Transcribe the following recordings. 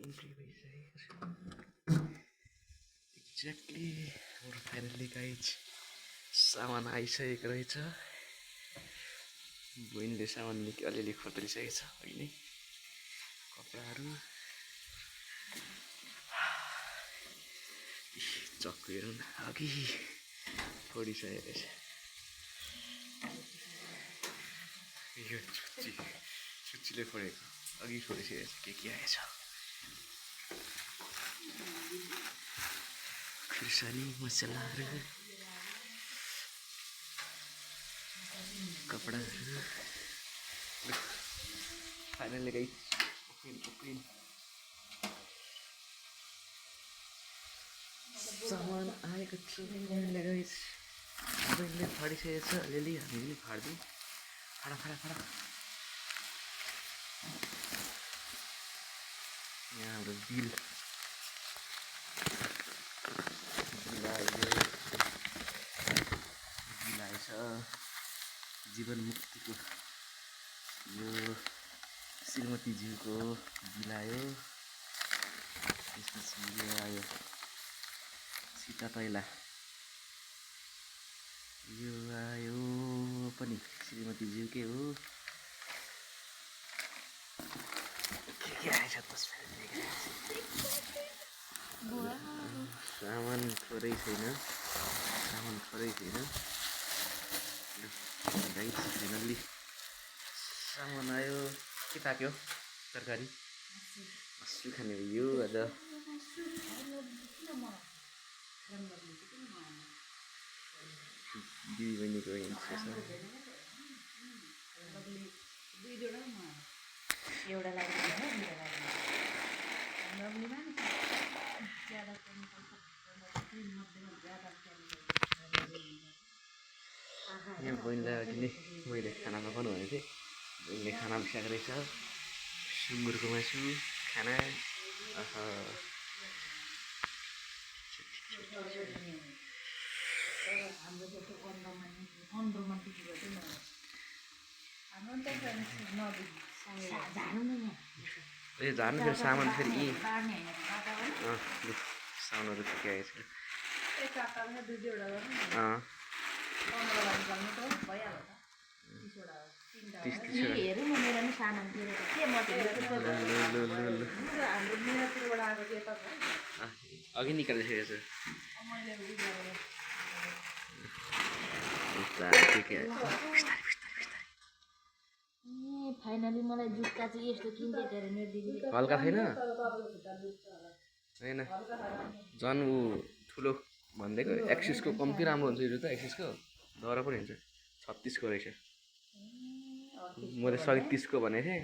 Entry भइसकेको छ exactly. हाम्रो फाइनली गाइज सामान आइसकेको रहेछ। बहिनीले सामान निकै अलिअलि खोतलिसकेको छ अघि नै कपडाहरू। चक्कु हेरौँ न अघि फोडिसकेको रहेछ। यो छुच्चीले फोडेको अघि फोडिसकेको छ। के आएछ खुर्सानी मसलाहरू कपडाहरू। फाइनली गाइस ओपन सामान आएको छ। बहिनीले गाइस बहिनीले फाडिसकेको छ अलिअलि। हामी पनि फाड्दिउँ। फाडा यहाँ हाम्रो बिल आएछ। जीवन मुक्तिको यो श्रीमतीज्यूको बिल आयो। त्यसपछि यो आयो सीता तैला। यो आयो पनि श्रीमतीज्यूकै हो। के आएछ सामान थोरै छैन। फाइनल्ली सामान आयो। के पाक्यो? तरकारी मासु खाने भयो आज। दिदी बहिनीको यहाँ बहिनीलाई अघि नै मैले खाना पकाउनु भनेको थिएँ। बहिनीले खाना पकाएको रहेछ। सुँगुरको मासु खाना। ए झार्नु फेरि सामान फेरि सामानहरू के आएछ? अघि निकालिसकेको छु। फाइनली मलाई जुत्ता चाहिँ यस्तो किन्दै थियो मेरो दिदीले। हल्का छैन होइन झन् ऊ ठुलो भनिदिएको। एक्सिसको कम्ती राम्रो हुन्छ यो जुत्ता। एक्सिसको दर पनि हुन्छ। 36को रहेछ। मैले 37को भनेको थिएँ।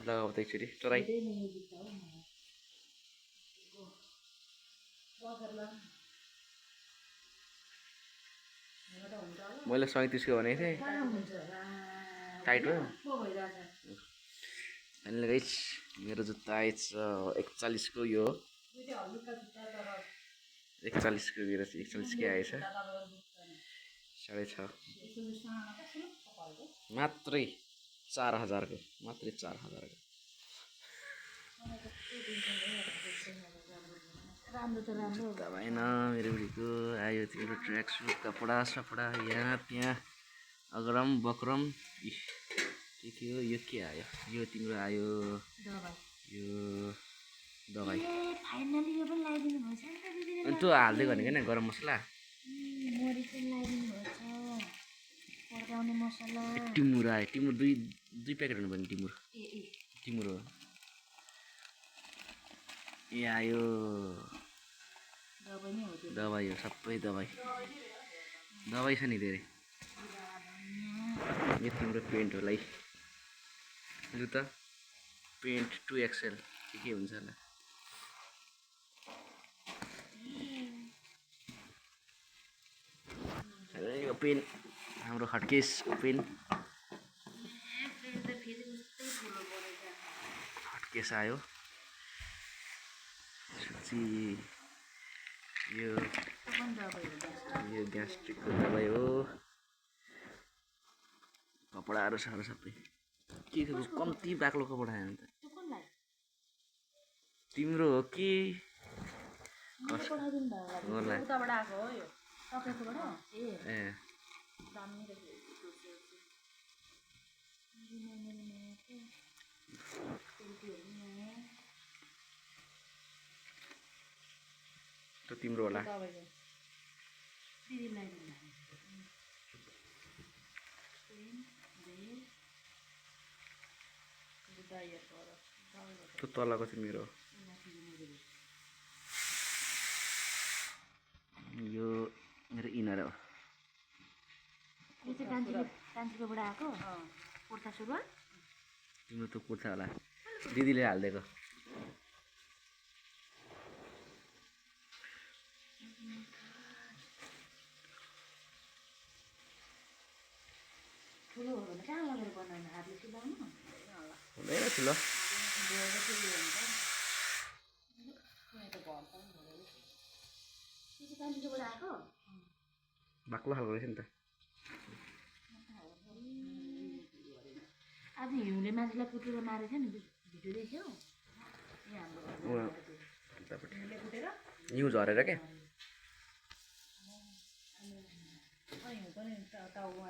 लगाऊ त एकचोटि ट्राई। मैले 37को भनेको थिएँ। टाइट हो। अनि गाइस मेरो जुत्ता आएछ 41को। यो 41को मेरो चाहिँ 41 आएछ। 6.5 मात्रै 4000को। मात्रै 4000को। जुत्ता भएन मेरो बुढीको। आयो तिम्रो ट्र्याक सुट कपडा सपडा यहाँ त्यहाँ अगरम बक्रम। के हो यो? के आयो? यो तिम्रो आयो यो दबाई। अनि तँ हाल्दै भनेको नि गरम मसला। टिमुर आयो। टिमुर दुई प्याकेट हुनु पर्ने। टिमुर हो। ए आयो दबाई हो। सबै दबाई छ नि धेरै। यो तिम्रो पेन्ट होला है। जुत्ता पेन्ट 2XL के हुन्छ होला। यो पेन हाम्रो हटकेसको पेन। हटकेस आयो। यो ग्यास्ट्रिकको दबाई हो। कपडाहरू छ सबै। के कम्ती बाक्लो कपडा आयो नि त। तिम्रो हो कि मैले पठाइदिनु भएको होला उताबाट आएको हो यो तपाईँकोबाट ए ए दामी रहेछ त तिम्रो होला तपाईँको दिदीलाई दाइहरूको हो र त्यो तलको चाहिँ मेरो यो मेरो इनर हो यो चाहिँ कान्छीकोबाट आएको कुर्ता सुरुवाल तिम्रो त कुर्ता होला दिदीले हालिदिएको ठुलो हो भने कहाँ लगेर बनाउनु हातले सिलाउनु हुँदैन ठुलो यो चाहिँ कान्छीकोबाट आएको बाक्लो खालको रहेछ नि त आज हिउँले मान्छेलाई कुटेर मारेछ नि भिडियो देख्यौ यहाँ हाम्रो उहाँ उतापट्टि हिउँ झरेर क्या हिउँ पनि टाउमा